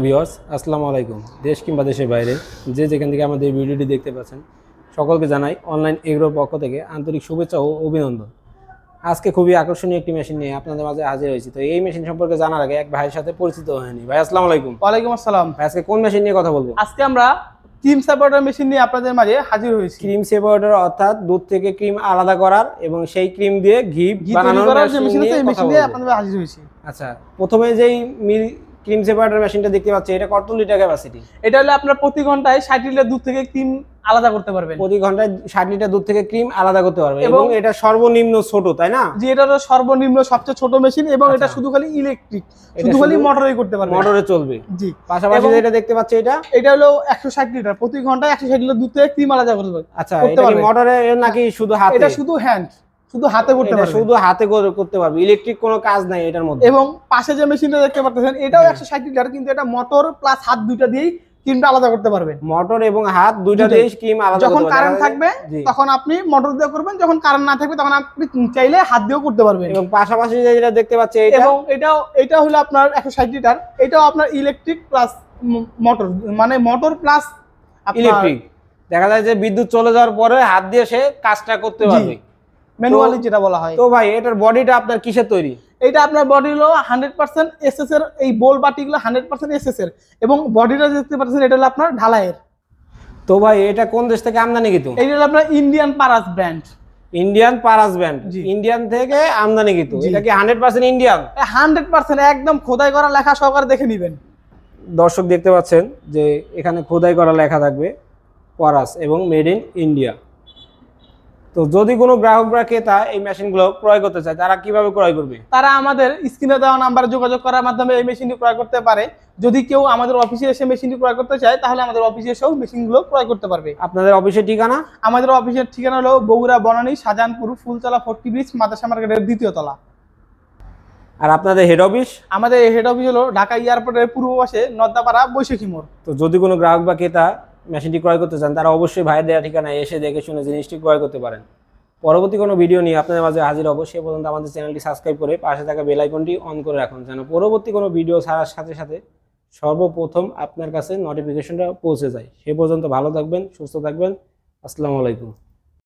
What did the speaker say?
Viewers, আসসালামু আলাইকুম। দেশ কিংবা দেশের বাইরে যে যেখান থেকে আমাদের ভিডিওটি দেখতে পাচ্ছেন সকলকে জানাই অনলাইন এগ্রোর পক্ষ থেকে আন্তরিক শুভেচ্ছা ও অভিনন্দন। আজকে খুবই আকর্ষণীয় একটি মেশিন নিয়ে আপনাদের মাঝে হাজির হয়েছি। তো এই মেশিন সম্পর্কে জানার আগে এক ভাইয়ের সাথে পরিচিত হয়নি। ভাই আসসালামু আলাইকুম। ওয়ালাইকুম আসসালাম। ভাই আজকে কোন মেশিন নিয়ে কথা বলবো? আজকে আমরা ক্রিম সেপারেটর মেশিন নিয়ে আপনাদের মাঝে হাজির হয়েছি। ক্রিম সেপারেটর অর্থাৎ দুধ থেকে ক্রিম আলাদা করার এবং সেই ক্রিম দিয়ে ঘি বানানোর মেশিন নিয়ে আপনাদের হাজির হয়েছি। আচ্ছা, প্রথমে যেই ক্রিম সেপারেটর মেশিনটা দেখতে পাচ্ছি, এটা কত লিটার ক্যাপাসিটি? এটা হলো আপনার প্রতি ঘন্টায় 60 লিটার দুধ থেকে ক্রিম আলাদা করতে পারবেন। প্রতি ঘন্টায় 60 লিটার দুধ থেকে ক্রিম আলাদা করতে পারবে এবং এটা সর্বনিম্ন ছোট, তাই না? জি, এটা হলো সর্বনিম্ন সবচেয়ে ছোট মেশিন এবং এটা শুধু খালি ইলেকট্রিক, শুধু খালি মোটরেই করতে পারবে, মোটরে চলবে। জি, পাশাপাশি যেটা দেখতে পাচ্ছি এটা হলো 160 লিটার, প্রতি ঘন্টায় 160 লিটার দুধ থেকে ক্রিম আলাদা করতে পারবে। আচ্ছা, এটা কি মোটরে নাকি শুধু হাতে? এটা শুধু হ্যান্ড, শুধু হাতে করতে পারবে, শুধু হাতে করতে পারবে, ইলেকট্রিক কোনো কাজ নাই এটার মধ্যে। এবং পাশে যে মেশিনটা দেখতে পাচ্ছেন এটাও 160 লিটার, কিন্তু এটা মোটর প্লাস হাত দুইটা দিয়েই ক্রিমটা আলাদা করতে পারবেন। মোটর এবং হাত দুইটা দিয়েই ক্রিম আলাদা করতে পারবেন। যখন কারেন্ট থাকবে তখন আপনি মোটর দিয়ে করবেন, যখন কারেন্ট না থাকবে তখন আপনি চাইলে হাত দিয়েও করতে পারবেন। এবং পাশাপাশি যেটা দেখতে পাচ্ছি এটা হলো আপনার 160 লিটার, এটাও আপনার ইলেকট্রিক প্লাস মোটর, মানে মোটর প্লাস ইলেকট্রিক। দেখা যায় যে বিদ্যুৎ চলে যাওয়ার পরে হাত দিয়ে সে কাজটা করতে পারবে, ম্যানুয়ালি যেটা বলা হয়। তো ভাই এটার বডিটা আপনার কিসের তৈরি? এটা আপনার বডি হলো 100% এসএস এর, এই বোল বাটিগুলো 100% এসএস এর, এবং বডিটা দেখতে পাচ্ছেন এটা হলো আপনার ঢালাইয়ের। তো ভাই এটা কোন দেশ থেকে আমদানিকৃত? এটা হলো আপনার Indian Paras brand. Indian Paras brand, Indian থেকে আমদানিকৃত। এটা কি 100% ইন্ডিয়ান? 100% একদম খোদাই করা লেখা সহকারে দেখে নেবেন। দর্শক দেখতে পাচ্ছেন যে এখানে খোদাই করা লেখা থাকবে পারাস এবং মেড ইন ইন্ডিয়া। তো যদি কোনো গ্রাহক বা ক্রেতা এই মেশিনগুলো ক্রয় করতে চায়, তারা কিভাবে ক্রয় করবে? তারা আমাদের স্ক্রিনে দেওয়া নাম্বারে যোগাযোগ করার মাধ্যমে এই মেশিনটি ক্রয় করতে পারে। যদি কেউ আমাদের অফিসে এসে মেশিনটি ক্রয় করতে চায় তাহলে আমাদের অফিসে এসেও মেশিনগুলো ক্রয় করতে পারবে। আপনাদের অফিসের ঠিকানা? আমাদের অফিসের ঠিকানা হলো বগুড়া বনানী শাহজাহানপুর ফুলতলা 40 ব্রিজ মাদ্রাসা মার্কেটের 2য় তলা। আর আপনাদের হেড অফিস? আমাদের হেড অফিস হলো ঢাকা এয়ারপোর্টের পূর্ব পাশে নদ্দাপাড়া বৈশাখী মোড়। তো যদি কোনো গ্রাহক বা ক্রেতা মেশিনটি ক্রয় করতে চান, তারা অবশ্যই ভাইয়ের দেওয়া ঠিকানায় এসে দেখে শুনে জিনিসটি ক্রয় করতে পারেন। পরবর্তী কোনো ভিডিও নিয়ে আপনাদের মাঝে হাজির হব। সে পর্যন্ত আমাদের চ্যানেলটি সাবস্ক্রাইব করে পাশে থাকা বেল আইকনটি অন করে রাখুন, যেন পরবর্তী কোনো ভিডিও ছাড়ার সাথে সাথে সর্বপ্রথম আপনার কাছে নোটিফিকেশনটা পৌঁছে যায়। সে পর্যন্ত ভালো থাকবেন, সুস্থ থাকবেন। আসসালামু আলাইকুম।